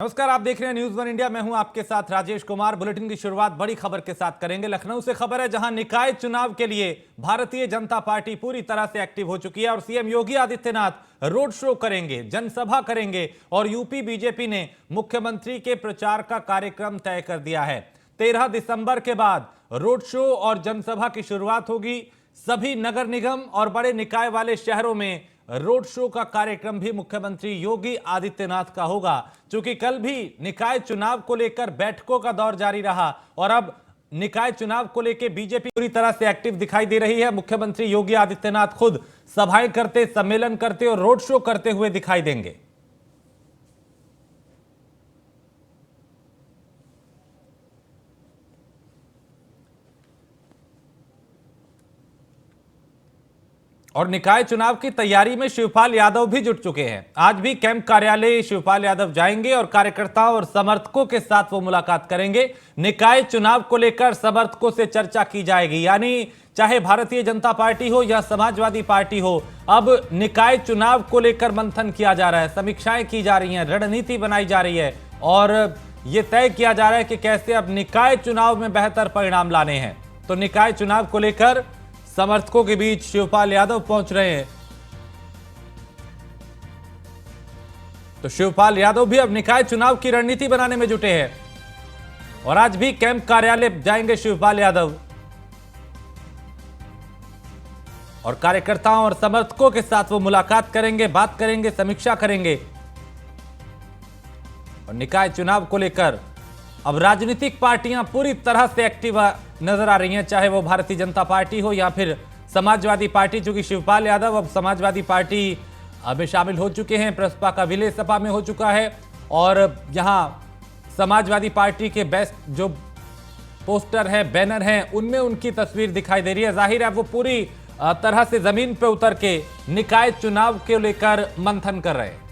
नमस्कार, आप देख रहे हैं न्यूज वन इंडिया। मैं हूं आपके साथ राजेश कुमार। बुलेटिन की शुरुआत बड़ी खबर के साथ करेंगे। लखनऊ से खबर है, जहां निकाय चुनाव के लिए भारतीय जनता पार्टी पूरी तरह से एक्टिव हो चुकी है और CM Yogi Adityanath road show करेंगे, जनसभा करेंगे और यूपी बीजेपी ने मुख्यमंत्री के प्रचार का कार्यक्रम तय कर दिया है। 13 दिसंबर के बाद रोड शो और जनसभा की शुरुआत होगी। सभी नगर निगम और बड़े निकाय वाले शहरों में रोड शो का कार्यक्रम भी मुख्यमंत्री योगी आदित्यनाथ का होगा। क्योंकि कल भी निकाय चुनाव को लेकर बैठकों का दौर जारी रहा और अब निकाय चुनाव को लेकर बीजेपी पूरी तरह से एक्टिव दिखाई दे रही है। मुख्यमंत्री योगी आदित्यनाथ खुद सभाएं करते, सम्मेलन करते और रोड शो करते हुए दिखाई देंगे। और निकाय चुनाव की तैयारी में शिवपाल यादव भी जुट चुके हैं। आज भी कैंप कार्यालय शिवपाल यादव जाएंगे और कार्यकर्ताओं और समर्थकों के साथ वो मुलाकात करेंगे। निकाय चुनाव को लेकर समर्थकों से चर्चा की जाएगी, यानी चाहे भारतीय जनता पार्टी हो या समाजवादी पार्टी हो, अब निकाय चुनाव को लेकर मंथन किया जा रहा है, समीक्षाएं की जा रही हैं, रणनीति बनाई जा रही है और यह तय किया जा रहा है कि कैसे अब निकाय चुनाव में बेहतर परिणाम लाने हैं। तो निकाय चुनाव को लेकर समर्थकों के बीच शिवपाल यादव पहुंच रहे हैं। तो शिवपाल यादव भी अब निकाय चुनाव की रणनीति बनाने में जुटे हैं और आज भी कैंप कार्यालय जाएंगे शिवपाल यादव और कार्यकर्ताओं और समर्थकों के साथ वो मुलाकात करेंगे, बात करेंगे, समीक्षा करेंगे। और निकाय चुनाव को लेकर अब राजनीतिक पार्टियां पूरी तरह से एक्टिव नजर आ रही हैं, चाहे वो भारतीय जनता पार्टी हो या फिर समाजवादी पार्टी। चूंकि शिवपाल यादव अब समाजवादी पार्टी में शामिल हो चुके हैं, प्रसपा का विलय सपा में हो चुका है और यहां समाजवादी पार्टी के बेस्ट जो पोस्टर है, बैनर हैं, उनमें उनकी तस्वीर दिखाई दे रही है। जाहिर है वो पूरी तरह से जमीन पर उतर के निकाय चुनाव के लेकर मंथन कर रहे हैं।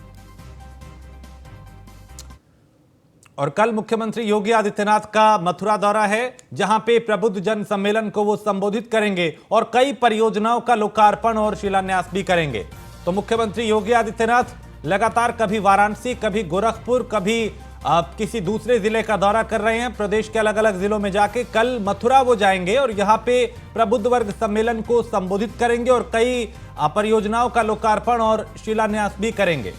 और कल मुख्यमंत्री योगी आदित्यनाथ का मथुरा दौरा है, जहां पे प्रबुद्ध जन सम्मेलन को वो संबोधित करेंगे और कई परियोजनाओं का लोकार्पण और शिलान्यास भी करेंगे। तो मुख्यमंत्री योगी आदित्यनाथ लगातार कभी वाराणसी, कभी गोरखपुर, कभी किसी दूसरे जिले का दौरा कर रहे हैं। प्रदेश के अलग अलग जिलों में जाके कल मथुरा वो जाएंगे और यहां पे प्रबुद्ध वर्ग सम्मेलन को संबोधित करेंगे और कई परियोजनाओं का लोकार्पण और शिलान्यास भी करेंगे।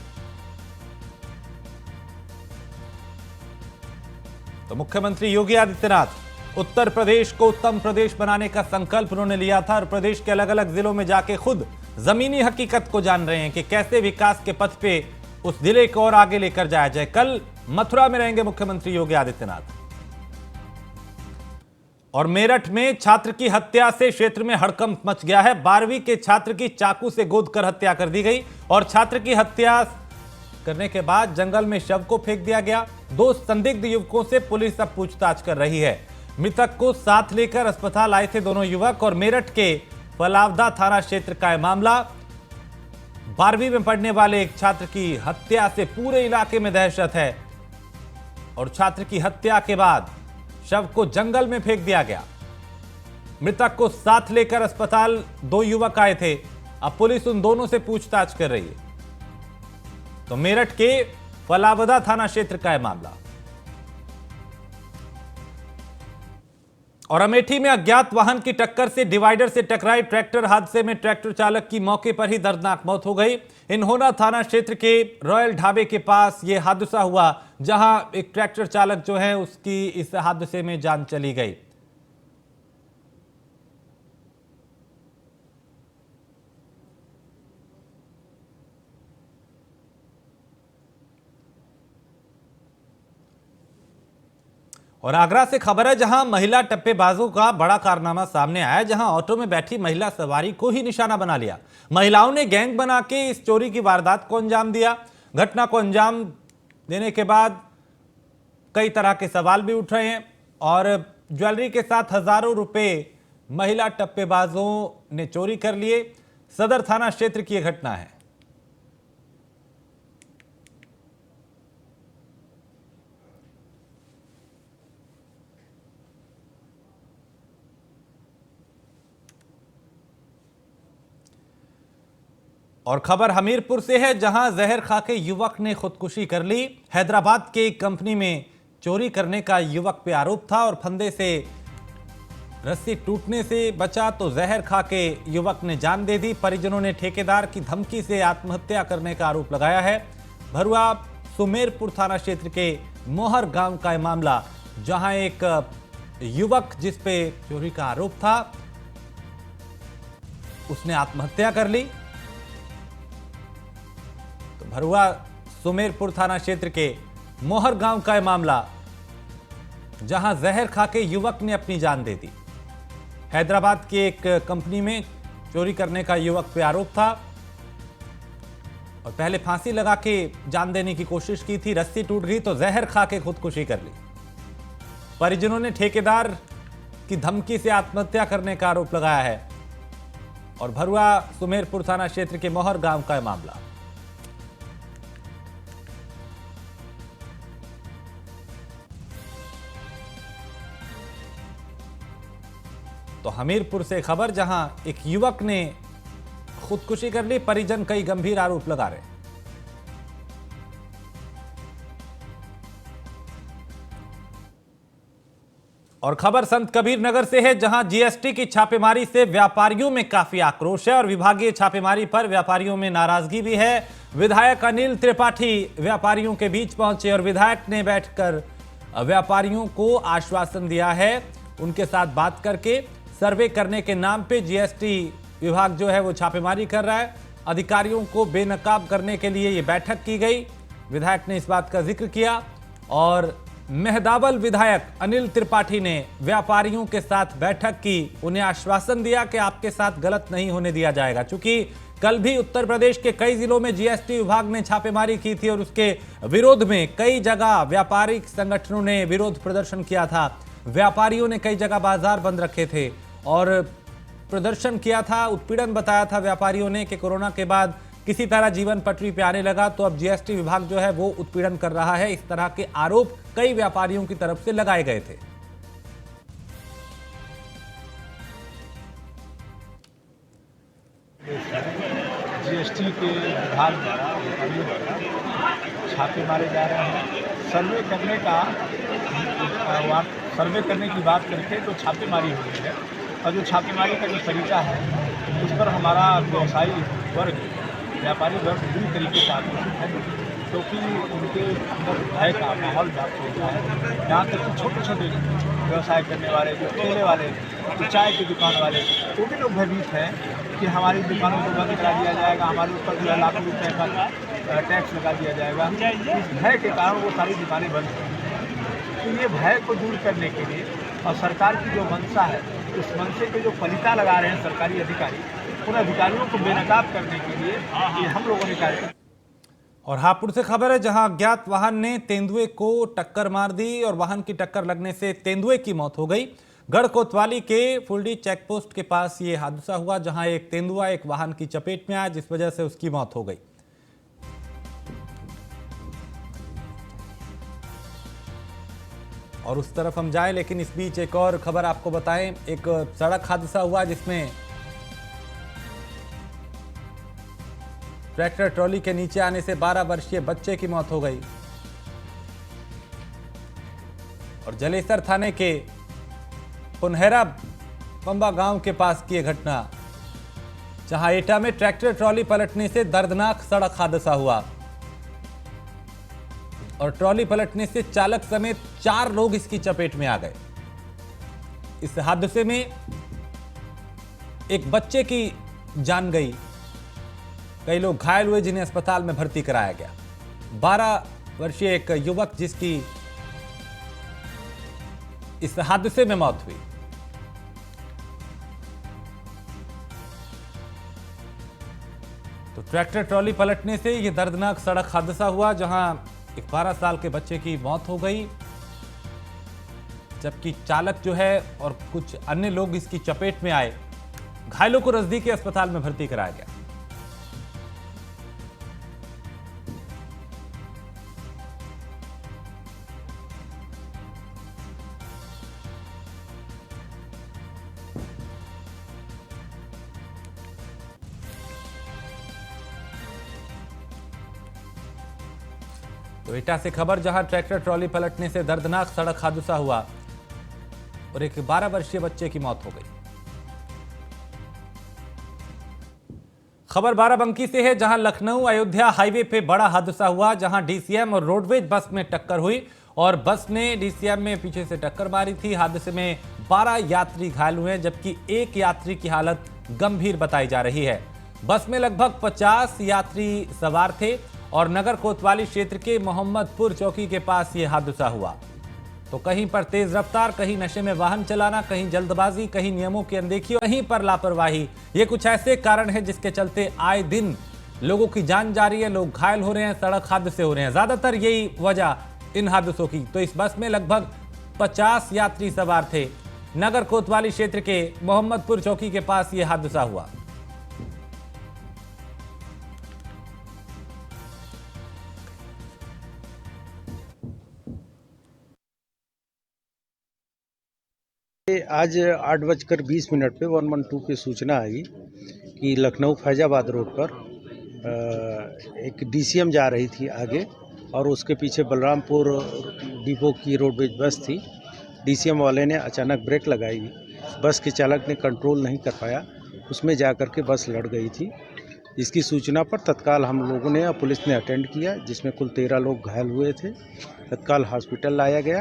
तो मुख्यमंत्री योगी आदित्यनाथ उत्तर प्रदेश को उत्तम प्रदेश बनाने का संकल्प उन्होंने लिया था और प्रदेश के अलग अलग जिलों में जाके खुद जमीनी हकीकत को जान रहे हैं कि कैसे विकास के पथ पे उस जिले को और आगे लेकर जाया जाए। कल मथुरा में रहेंगे मुख्यमंत्री योगी आदित्यनाथ। और मेरठ में छात्र की हत्या से क्षेत्र में हड़कंप मच गया है। 12वीं के छात्र की चाकू से गोद कर हत्या कर दी गई और छात्र की हत्या करने के बाद जंगल में शव को फेंक दिया गया। 2 संदिग्ध युवकों से पुलिस अब पूछताछ कर रही है। मृतक को साथ लेकर अस्पताल आए थे दोनों युवक और मेरठ के फलावदा थाना क्षेत्र का यह मामला। 12वीं में पढ़ने वाले एक छात्र की हत्या से पूरे इलाके में दहशत है और छात्र की हत्या के बाद शव को जंगल में फेंक दिया गया। मृतक को साथ लेकर अस्पताल 2 युवक आए थे। अब पुलिस उन दोनों से पूछताछ कर रही है। तो मेरठ के फलावदा थाना क्षेत्र का यह मामला। और अमेठी में अज्ञात वाहन की टक्कर से डिवाइडर से टकराई ट्रैक्टर। हादसे में ट्रैक्टर चालक की मौके पर ही दर्दनाक मौत हो गई। इन्होना थाना क्षेत्र के रॉयल ढाबे के पास यह हादसा हुआ, जहां एक ट्रैक्टर चालक जो है उसकी इस हादसे में जान चली गई। और आगरा से खबर है, जहां महिला टप्पेबाजों का बड़ा कारनामा सामने आया, जहां ऑटो में बैठी महिला सवारी को ही निशाना बना लिया। महिलाओं ने गैंग बना के इस चोरी की वारदात को अंजाम दिया। घटना को अंजाम देने के बाद कई तरह के सवाल भी उठ रहे हैं और ज्वेलरी के साथ हजारों रुपए महिला टप्पेबाजों ने चोरी कर लिए। सदर थाना क्षेत्र की यह घटना है। और खबर हमीरपुर से है, जहां जहर खा के युवक ने खुदकुशी कर ली। हैदराबाद के एक कंपनी में चोरी करने का युवक पे आरोप था और फंदे से रस्सी टूटने से बचा तो जहर खा के युवक ने जान दे दी। परिजनों ने ठेकेदार की धमकी से आत्महत्या करने का आरोप लगाया है। भरुआ सुमेरपुर थाना क्षेत्र के मोहर गांव का यह मामला, जहां एक युवक जिस पे चोरी का आरोप था उसने आत्महत्या कर ली। तो भरुआ सुमेरपुर थाना क्षेत्र के मोहर गांव का यह मामला, जहां जहर खा के युवक ने अपनी जान दे दी। हैदराबाद की एक कंपनी में चोरी करने का युवक पे आरोप था और पहले फांसी लगा के जान देने की कोशिश की थी। रस्सी टूट गई तो जहर खा के खुदकुशी कर ली। परिजनों ने ठेकेदार की धमकी से आत्महत्या करने का आरोप लगाया है। और भरुआ सुमेरपुर थाना क्षेत्र के मोहर गांव का मामला। तो हमीरपुर से खबर, जहां एक युवक ने खुदकुशी कर ली, परिजन कई गंभीर आरोप लगा रहे। और खबर संत कबीर नगर से है, जहां जीएसटी की छापेमारी से व्यापारियों में काफी आक्रोश है और विभागीय छापेमारी पर व्यापारियों में नाराजगी भी है। विधायक अनिल त्रिपाठी व्यापारियों के बीच पहुंचे और विधायक ने बैठकर व्यापारियों को आश्वासन दिया है। उनके साथ बात करके सर्वे करने के नाम पे जीएसटी विभाग जो है वो छापेमारी कर रहा है। अधिकारियों को बेनकाब करने के लिए ये बैठक की गई। विधायक ने इस बात का जिक्र किया और मेहदावल विधायक अनिल त्रिपाठी ने व्यापारियों के साथ बैठक की। उन्हें आश्वासन दिया कि आपके साथ गलत नहीं होने दिया जाएगा। चूंकि कल भी उत्तर प्रदेश के कई जिलों में जीएसटी विभाग ने छापेमारी की थी और उसके विरोध में कई जगह व्यापारिक संगठनों ने विरोध प्रदर्शन किया था। व्यापारियों ने कई जगह बाजार बंद रखे थे और प्रदर्शन किया था, उत्पीड़न बताया था व्यापारियों ने कि कोरोना के बाद किसी तरह जीवन पटरी पे आने लगा, तो अब जीएसटी विभाग जो है वो उत्पीड़न कर रहा है। इस तरह के आरोप कई व्यापारियों की तरफ से लगाए गए थे। जीएसटी के विभाग द्वारा छापे मारे जा रहे हैं। सर्वे करने की बात करके तो छापेमारी हो गई है और जो छापेमारी का जो तरीका है उस पर हमारा व्यवसायी वर्ग, व्यापारी वर्ग पूरी तरीके से आक्रोशित है, क्योंकि उनके अंदर भय का माहौल प्राप्त हो गया है। यहाँ तक कि छोटे छोटे व्यवसाय करने वाले, जो ठेले वाले, जो चाय की दुकान वाले, वो भी लोग भयभीत हैं कि हमारी दुकानों को बंद करा दिया जाएगा, हमारे ऊपर जो है लाखों रुपये का टैक्स लगा दिया जाएगा। इस भय के कारण वो सारी दुकानें बंद हैं। तो ये भय को दूर करने के लिए और सरकार की जो मंशा है, उस मंशे के जो फलिता लगा रहे हैं सरकारी अधिकारी, उन अधिकारियों को बेनकाब करने के लिए ये हम लोगों ने कार्य। और हापुड़ से खबर है, जहां अज्ञात वाहन ने तेंदुए को टक्कर मार दी और वाहन की टक्कर लगने से तेंदुए की मौत हो गई। गढ़ कोतवाली के फुलडी चेकपोस्ट के पास ये हादसा हुआ, जहां एक तेंदुआ एक वाहन की चपेट में आया, जिस वजह से उसकी मौत हो गई। और उस तरफ हम जाएं, लेकिन इस बीच एक और खबर आपको बताएं। एक सड़क हादसा हुआ जिसमें ट्रैक्टर ट्रॉली के नीचे आने से 12 वर्षीय बच्चे की मौत हो गई। और जलेसर थाने के पुनहरा पंबा गांव के पास की यह घटना, जहां एटा में ट्रैक्टर ट्रॉली पलटने से दर्दनाक सड़क हादसा हुआ और ट्रॉली पलटने से चालक समेत 4 लोग इसकी चपेट में आ गए। इस हादसे में एक बच्चे की जान गई, कई लोग घायल हुए जिन्हें अस्पताल में भर्ती कराया गया। 12 वर्षीय एक युवक जिसकी इस हादसे में मौत हुई। तो ट्रैक्टर ट्रॉली पलटने से यह दर्दनाक सड़क हादसा हुआ, जहां एक 12 साल के बच्चे की मौत हो गई, जबकि चालक जो है और कुछ अन्य लोग इसकी चपेट में आए। घायलों को नजदीकी अस्पताल में भर्ती कराया गया। तो एटा से खबर, जहां ट्रैक्टर ट्रॉली पलटने से दर्दनाक सड़क हादसा हुआ और एक 12 वर्षीय बच्चे की मौत हो गई। खबर बाराबंकी से है, जहां लखनऊ अयोध्या हाईवे पे बड़ा हादसा हुआ, जहां डीसीएम और रोडवेज बस में टक्कर हुई और बस ने डीसीएम में पीछे से टक्कर मारी थी। हादसे में 12 यात्री घायल हुए हैं, जबकि एक यात्री की हालत गंभीर बताई जा रही है। बस में लगभग 50 यात्री सवार थे और नगर कोतवाली क्षेत्र के मोहम्मदपुर चौकी के पास यह हादसा हुआ। तो कहीं पर तेज रफ्तार, कहीं नशे में वाहन चलाना, कहीं जल्दबाजी, कहीं नियमों की अनदेखी, कहीं पर लापरवाही, ये कुछ ऐसे कारण हैं जिसके चलते आए दिन लोगों की जान जा रही है, लोग घायल हो रहे हैं, सड़क हादसे हो रहे हैं। ज्यादातर यही वजह इन हादसों की। तो इस बस में लगभग 50 यात्री सवार थे। नगर कोतवाली क्षेत्र के मोहम्मदपुर चौकी के पास यह हादसा हुआ। आज 8:20 पे 112 पे सूचना आई कि लखनऊ फैजाबाद रोड पर एक डीसीएम जा रही थी आगे और उसके पीछे बलरामपुर डिपो की रोडवेज बस थी। डीसीएम वाले ने अचानक ब्रेक लगाई, बस के चालक ने कंट्रोल नहीं कर पाया, उसमें जाकर के बस लड़ गई थी। इसकी सूचना पर तत्काल हम लोगों ने और पुलिस ने अटेंड किया, जिसमें कुल 13 लोग घायल हुए थे। तत्काल हॉस्पिटल लाया गया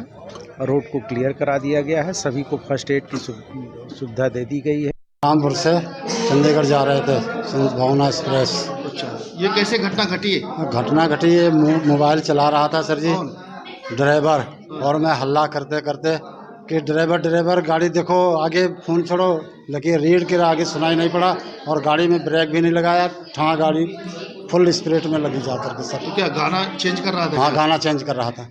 और रोड को क्लियर करा दिया गया है। सभी को फर्स्ट एड की सुविधा दे दी गई है। कानपुर से चंडीगढ़ जा रहे थे भावना एक्सप्रेस। अच्छा, ये कैसे घटना घटी है? घटना घटी है, मोबाइल चला रहा था सर जी ड्राइवर, और मैं हल्ला करते करते कि ड्राइवर गाड़ी देखो, आगे फ़ोन छोड़ो, लेकिन रीढ़ के आगे सुनाई नहीं पड़ा और गाड़ी में ब्रेक भी नहीं लगाया। गाड़ी फुल स्पीड में लगी जा करके सर। तो क्या गाना चेंज कर रहा था? हाँ, गाना चेंज कर रहा था।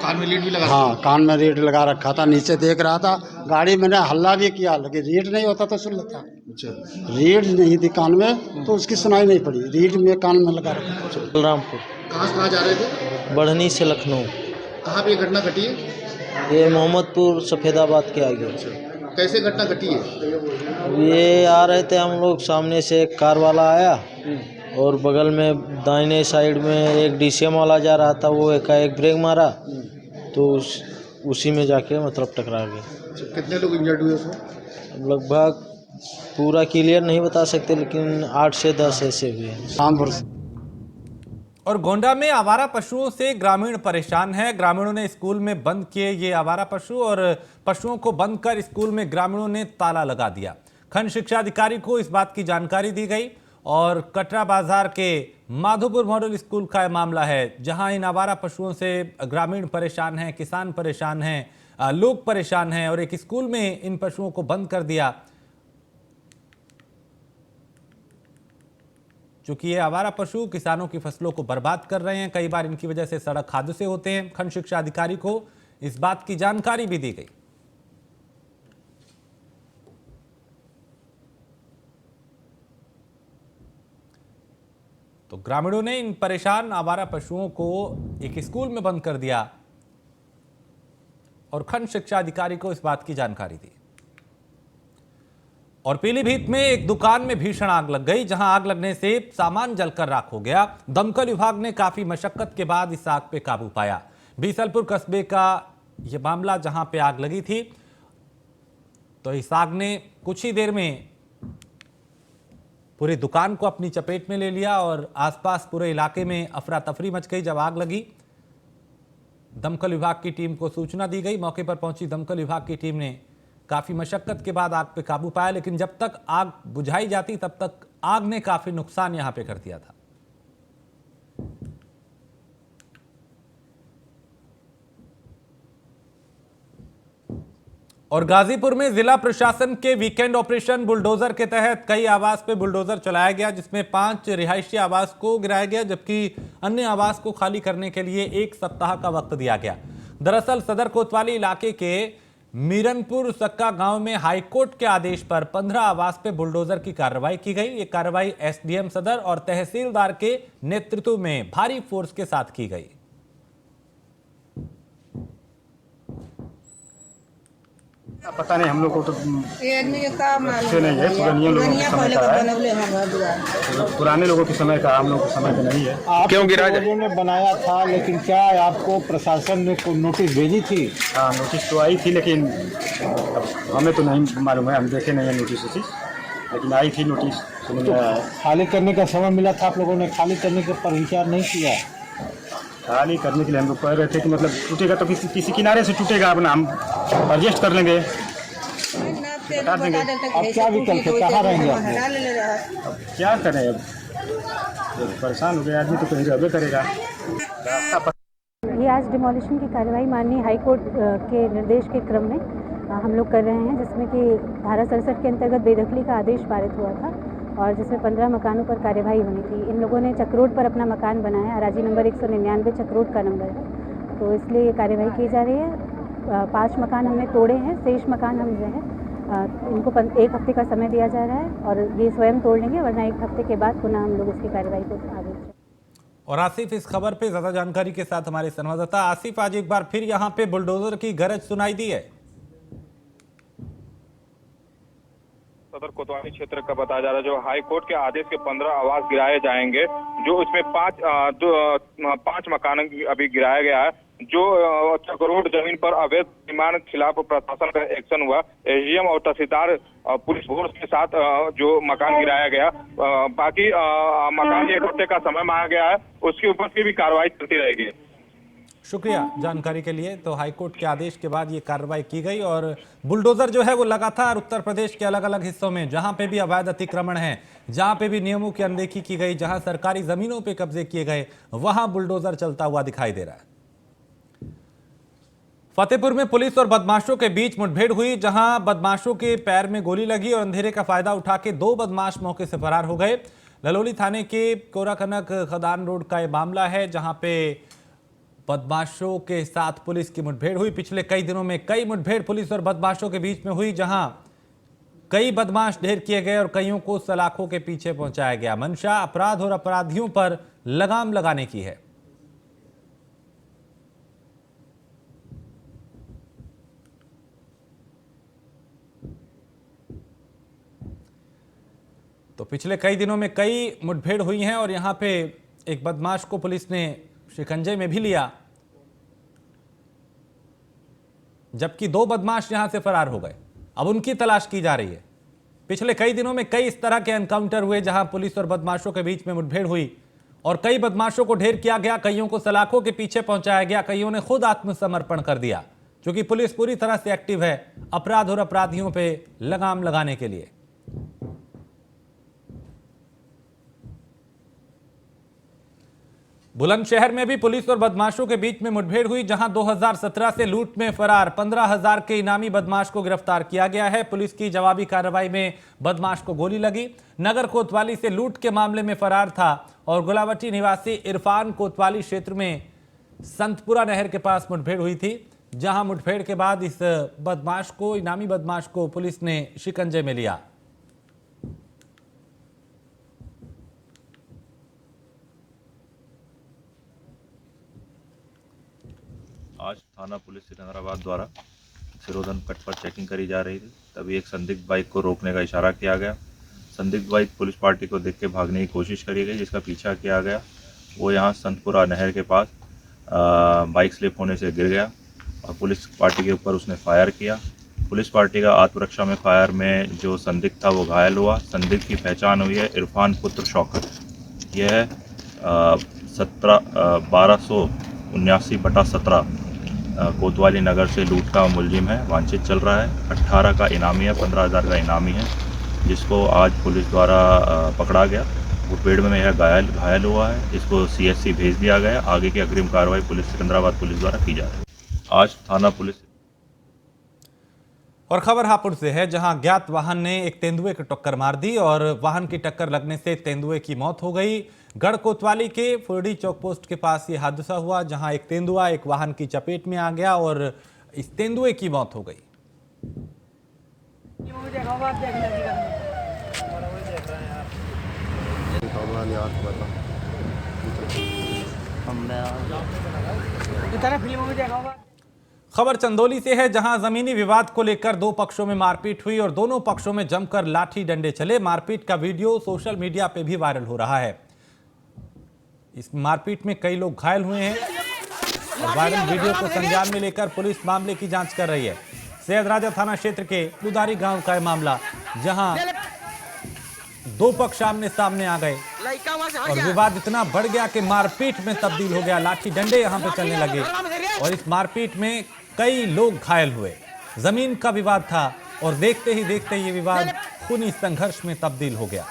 कान में लीड भी लगा? हाँ, कान में रीढ़ लगा रखा था, नीचे देख रहा था। गाड़ी मैंने हल्ला भी किया, लेकिन रीढ़ नहीं होता तो सुन लेता। अच्छा, रीढ़ नहीं थी कान में तो उसकी सुनाई नहीं पड़ी, रीढ़ में कान में लगा रखा। बलरामपुर। कहाँ से कहाँ जा रहे थे? बढ़नी से लखनऊ। कहाँ पे ये घटना घटी है? ये मोहम्मदपुर सफ़ेदाबाद के आगे। कैसे घटना घटी है? ये आ रहे थे हम लोग, सामने से एक कार वाला आया और बगल में दाहिने साइड में एक डीसीएम वाला जा रहा था, वो एकाएक ब्रेक मारा तो उसी में जाके मतलब टकरा गया। कितने लोग इंजर्ड हुए उसमें? लगभग पूरा क्लियर नहीं बता सकते, लेकिन 8 से 10 ऐसे हुए। कानपुर से। और गोंडा में आवारा पशुओं से ग्रामीण परेशान है। ग्रामीणों ने स्कूल में बंद किए ये आवारा पशु और पशुओं को बंद कर स्कूल में ग्रामीणों ने ताला लगा दिया। खंड शिक्षा अधिकारी को इस बात की जानकारी दी गई और कटरा बाजार के माधोपुर मॉडल स्कूल का यह मामला है, जहां इन आवारा पशुओं से ग्रामीण परेशान हैं, किसान परेशान हैं, लोग परेशान हैं और एक स्कूल में इन पशुओं को बंद कर दिया। चूंकि ये आवारा पशु किसानों की फसलों को बर्बाद कर रहे हैं, कई बार इनकी वजह से सड़क हादसे होते हैं। खंड शिक्षा अधिकारी को इस बात की जानकारी भी दी गई। तो ग्रामीणों ने इन परेशान आवारा पशुओं को एक स्कूल में बंद कर दिया और खंड शिक्षा अधिकारी को इस बात की जानकारी दी। और पीलीभीत में एक दुकान में भीषण आग लग गई, जहां आग लगने से सामान जलकर राख हो गया। दमकल विभाग ने काफी मशक्कत के बाद इस आग पे काबू पाया। बीसलपुर कस्बे का यह मामला, जहां पे आग लगी थी, तो इस आग ने कुछ ही देर में पूरी दुकान को अपनी चपेट में ले लिया और आसपास पूरे इलाके में अफरा तफरी मच गई। जब आग लगी, दमकल विभाग की टीम को सूचना दी गई। मौके पर पहुंची दमकल विभाग की टीम ने काफी मशक्कत के बाद आग पे काबू पाया, लेकिन जब तक आग बुझाई जाती तब तक आग ने काफी नुकसान यहां पे कर दिया था। और गाजीपुर में जिला प्रशासन के वीकेंड ऑपरेशन बुलडोजर के तहत कई आवास पे बुलडोजर चलाया गया, जिसमें 5 रिहायशी आवास को गिराया गया, जबकि अन्य आवास को खाली करने के लिए 1 सप्ताह का वक्त दिया गया। दरअसल सदर कोतवाली इलाके के मीरनपुर सक्का गांव में हाईकोर्ट के आदेश पर 15 आवास पे बुलडोजर की कार्रवाई की गई। ये कार्रवाई एसडीएम सदर और तहसीलदार के नेतृत्व में भारी फोर्स के साथ की गई। पता नहीं हम लोग को तो ये आदमी के काम अच्छे नहीं है, पुरानिया लोगों के समय का है, पुराने लोगों के समय का, हम लोगों के समय का नहीं है। क्यों गिरा लोगों ने बनाया था, लेकिन क्या आपको प्रशासन ने कोई नोटिस भेजी थी? हाँ, नोटिस तो आई थी, लेकिन अब हमें तो नहीं मालूम है, हम देखे नहीं है नोटिस वोटिस, लेकिन आई थी नोटिस। खाली करने का समय मिला था, आप लोगों ने खाली करने के पर विचार नहीं किया? खाली करने के लिए हम लोग कह रहे थे कि मतलब टूटेगा तो किसी किनारे से टूटेगा, अपना हम एडजस्ट कर लेंगे, बता देंगे। अब क्या विकल्प है, कहाँ रहेंगे आप? अब क्या करें, अब परेशान हो गए आदमी तो कहीं रहबे करेगा। ये आज डिमोलिशन की कार्रवाई माननीय हाई कोर्ट के निर्देश के क्रम में हम लोग कर रहे हैं, जिसमें कि धारा 67 के अंतर्गत बेदखली का आदेश पारित हुआ था और जिसमें 15 मकानों पर कार्यवाही होनी थी। इन लोगों ने चक्रोड पर अपना मकान बनाया, अराजी नंबर 199 चक्रोड का नंबर है, तो इसलिए ये कार्यवाही की जा रही है। 5 मकान हमने तोड़े हैं, शेष मकान हम जो है इनको 1 हफ्ते का समय दिया जा रहा है और ये स्वयं तोड़ लेंगे, वरना 1 हफ्ते के बाद पुनः हम लोग इसकी कार्रवाई को आगे। और आसिफ, इस खबर पे ज्यादा जानकारी के साथ हमारे संवाददाता आसिफ, आज एक बार फिर यहाँ पे बुलडोजर की गरज सुनाई दी है। सदर कोतवाली क्षेत्र का बताया जा रहा है, जो हाई कोर्ट के आदेश के 15 आवास गिराए जाएंगे, जो इसमें 5 मकान अभी गिराया गया है। जो चक्रोड जमीन पर अवैध निर्माण के खिलाफ प्रशासन का एक्शन हुआ, एसडीएम और तहसीलदार पुलिस फोर्स के साथ जो मकान गिराया गया, बाकी मकान 1 हफ्ते का समय मांगा गया है, उसके ऊपर की भी कार्रवाई चलती रहेगी। शुक्रिया जानकारी के लिए। तो हाईकोर्ट के आदेश के बाद ये कार्रवाई की गई और बुलडोजर जो है वो लगातार उत्तर प्रदेश के अलग अलग हिस्सों में, जहां पे भी अवैध अतिक्रमण है, जहां पे भी नियमों की अनदेखी की गई, जहां सरकारी जमीनों पे कब्जे किए गए, वहां बुलडोजर चलता हुआ दिखाई दे रहा है। फतेहपुर में पुलिस और बदमाशों के बीच मुठभेड़ हुई, जहां बदमाशों के पैर में गोली लगी और अंधेरे का फायदा उठा के 2 बदमाश मौके से फरार हो गए। ललोली थाने के कोराकनक खदान रोड का यह मामला है, जहां पे बदमाशों के साथ पुलिस की मुठभेड़ हुई। पिछले कई दिनों में कई मुठभेड़ पुलिस और बदमाशों के बीच में हुई, जहां कई बदमाश ढेर किए गए और कईयों को सलाखों के पीछे पहुंचाया गया। मंशा अपराध और अपराधियों पर लगाम लगाने की है। तो पिछले कई दिनों में कई मुठभेड़ हुई हैं और यहां पे एक बदमाश को पुलिस ने शिकंजे में भी लिया, जबकि 2 बदमाश यहां से फरार हो गए। अब उनकी तलाश की जा रही है। पिछले कई दिनों में कई इस तरह के एनकाउंटर हुए, जहां पुलिस और बदमाशों के बीच में मुठभेड़ हुई और कई बदमाशों को ढेर किया गया, कईयों को सलाखों के पीछे पहुंचाया गया, कईयों ने खुद आत्मसमर्पण कर दिया, क्योंकि पुलिस पूरी तरह से एक्टिव है अपराध और अपराधियों पे लगाम लगाने के लिए। बुलंदशहर में भी पुलिस और बदमाशों के बीच में मुठभेड़ हुई, जहां 2017 से लूट में फरार 15,000 के इनामी बदमाश को गिरफ्तार किया गया है। पुलिस की जवाबी कार्रवाई में बदमाश को गोली लगी। नगर कोतवाली से लूट के मामले में फरार था और गुलावटी निवासी इरफान कोतवाली क्षेत्र में संतपुरा नहर के पास मुठभेड़ हुई थी, जहां मुठभेड़ के बाद इस बदमाश को, इनामी बदमाश को पुलिस ने शिकंजे में लिया। आज थाना पुलिस सिकंदराबाद द्वारा सिरोधन कट पर चेकिंग करी जा रही थी, तभी एक संदिग्ध बाइक को रोकने का इशारा किया गया। संदिग्ध बाइक पुलिस पार्टी को देख के भागने की कोशिश करी गई, जिसका पीछा किया गया। वो यहाँ संतपुरा नहर के पास बाइक स्लिप होने से गिर गया और पुलिस पार्टी के ऊपर उसने फायर किया। पुलिस पार्टी का आत्मरक्षा में फायर में जो संदिग्ध था वो घायल हुआ। संदिग्ध की पहचान हुई है इरफान पुत्र शौकत। यह 1279/17 कोतवाली नगर से लूट का मुलजिम है, वांछित चल रहा है। 18 का इनामी है, 15,000 का इनामी है, जिसको आज पुलिस द्वारा पकड़ा गया। मुठभेड़ में यह घायल हुआ है, इसको CSC भेज दिया गया। आगे की अग्रिम कार्रवाई पुलिस सिकंदराबाद पुलिस द्वारा की जा रही है। आज थाना पुलिस। और खबर हापुड़ से है, जहां अज्ञात वाहन ने एक तेंदुए को टक्कर मार दी और वाहन की टक्कर लगने से तेंदुए की मौत हो गई। गढ़ कोतवाली के फुरडी चौक पोस्ट के पास ये हादसा हुआ, जहां एक तेंदुआ एक वाहन की चपेट में आ गया और इस तेंदुए की मौत हो गई। खबर चंदौली से है, जहां जमीनी विवाद को लेकर दो पक्षों में मारपीट हुई और दोनों पक्षों में जमकर लाठी डंडे चले। मारपीट का वीडियो सोशल मीडिया पे भी वायरल हो रहा है। इस मारपीट में कई लोग घायल हुए हैं और वायरल वीडियो को संज्ञान में लेकर पुलिस मामले की जांच कर रही है। सैयदराजा थाना क्षेत्र के दुधारी गांव का यह मामला, जहां दो पक्ष आमने सामने आ गए और विवाद इतना बढ़ गया कि मारपीट में तब्दील हो गया। लाठी डंडे यहां पे चलने लगे और इस मारपीट में कई लोग घायल हुए। जमीन का विवाद था और देखते ही देखते ये विवाद खूनी संघर्ष में तब्दील हो गया।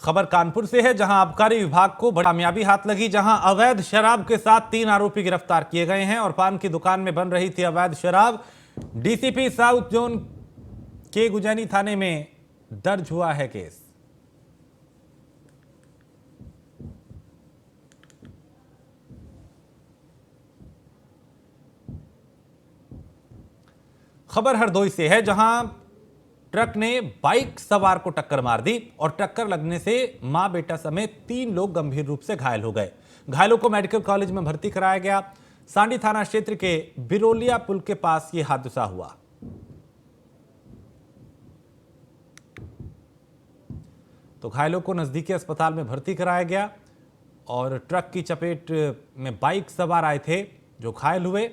खबर कानपुर से है, जहां आबकारी विभाग को बड़ी कामयाबी हाथ लगी, जहां अवैध शराब के साथ 3 आरोपी गिरफ्तार किए गए हैं और पान की दुकान में बन रही थी अवैध शराब। डीसीपी साउथ जोन के गुजैनी थाने में दर्ज हुआ है केस। खबर हरदोई से है, जहां ट्रक ने बाइक सवार को टक्कर मार दी और टक्कर लगने से मां बेटा समेत 3 लोग गंभीर रूप से घायल हो गए। घायलों को मेडिकल कॉलेज में भर्ती कराया गया। सांडी थाना क्षेत्र के बिरोलिया पुल के पास यह हादसा हुआ। तो घायलों को नजदीकी अस्पताल में भर्ती कराया गया और ट्रक की चपेट में बाइक सवार आए थे जो घायल हुए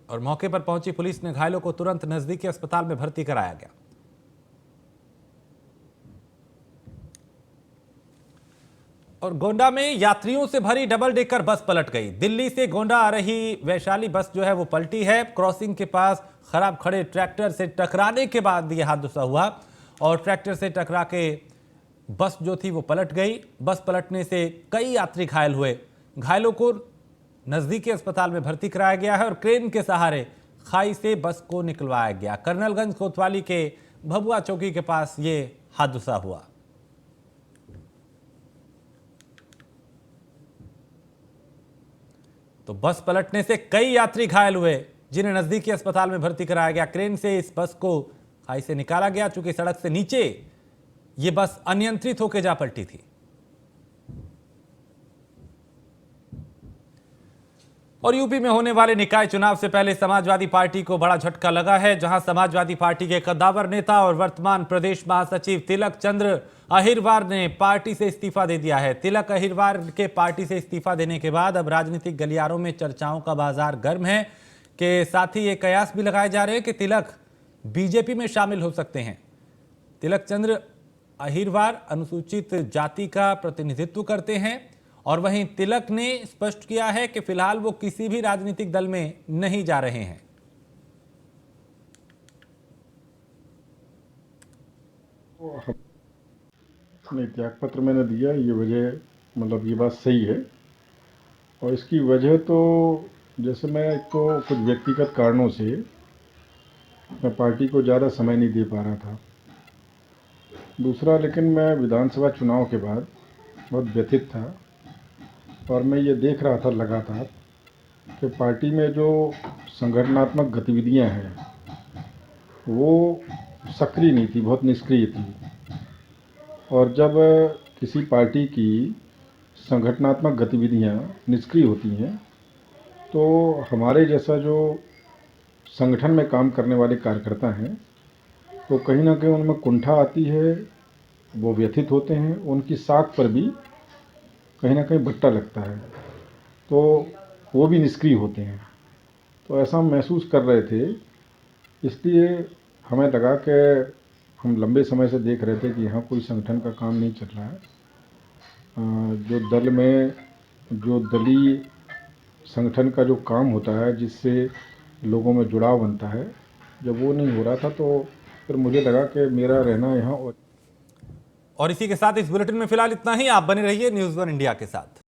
और मौके पर पहुंची पुलिस ने घायलों को तुरंत नजदीकी अस्पताल में भर्ती कराया गया। और गोंडा में यात्रियों से भरी डबल डेकर बस पलट गई। दिल्ली से गोंडा आ रही वैशाली बस जो है वो पलटी है। क्रॉसिंग के पास खराब खड़े ट्रैक्टर से टकराने के बाद यह हादसा हुआ और ट्रैक्टर से टकरा के बस जो थी वो पलट गई। बस पलटने से कई यात्री घायल हुए। घायलों को नजदीकी अस्पताल में भर्ती कराया गया है और क्रेन के सहारे खाई से बस को निकलवाया गया। कर्नलगंज कोतवाली के भभुआ चौकी के पास ये हादसा हुआ। तो बस पलटने से कई यात्री घायल हुए, जिन्हें नजदीकी अस्पताल में भर्ती कराया गया। क्रेन से इस बस को खाई से निकाला गया, चूंकि सड़क से नीचे ये बस अनियंत्रित होकर जा पलटी थी। और यूपी में होने वाले निकाय चुनाव से पहले समाजवादी पार्टी को बड़ा झटका लगा है, जहां समाजवादी पार्टी के कद्दावर नेता और वर्तमान प्रदेश महासचिव तिलक चंद्र अहिरवार ने पार्टी से इस्तीफा दे दिया है। तिलक अहिरवार के पार्टी से इस्तीफा देने के बाद अब राजनीतिक गलियारों में चर्चाओं का बाजार गर्म है कि साथ ही ये कयास भी लगाए जा रहे हैं कि तिलक बीजेपी में शामिल हो सकते हैं। तिलक चंद्र अहिरवार अनुसूचित जाति का प्रतिनिधित्व करते हैं और वहीं तिलक ने स्पष्ट किया है कि फिलहाल वो किसी भी राजनीतिक दल में नहीं जा रहे हैं। नहीं, त्याग पत्र मैंने दिया, ये वजह मतलब ये बात सही है और इसकी वजह तो जैसे मैं एक तो कुछ व्यक्तिगत कारणों से मैं पार्टी को ज़्यादा समय नहीं दे पा रहा था। दूसरा, लेकिन मैं विधानसभा चुनाव के बाद बहुत व्यथित था और मैं ये देख रहा था लगातार कि पार्टी में जो संगठनात्मक गतिविधियां हैं वो सक्रिय नहीं थी, बहुत निष्क्रिय थी। और जब किसी पार्टी की संगठनात्मक गतिविधियां निष्क्रिय होती हैं तो हमारे जैसा जो संगठन में काम करने वाले कार्यकर्ता हैं तो कहीं ना कहीं उनमें कुंठा आती है, वो व्यथित होते हैं, उनकी साख पर भी कहीं ना कहीं भट्टा लगता है, तो वो भी निष्क्रिय होते हैं। तो ऐसा हम महसूस कर रहे थे, इसलिए हमें लगा कि हम लंबे समय से देख रहे थे कि यहाँ कोई संगठन का काम नहीं चल रहा है। जो दल में जो दलीय संगठन का जो काम होता है, जिससे लोगों में जुड़ाव बनता है, जब वो नहीं हो रहा था तो फिर मुझे लगा कि मेरा रहना यहाँ। और इसी के साथ इस बुलेटिन में फिलहाल इतना ही। आप बने रहिए न्यूज़ 1 इंडिया के साथ।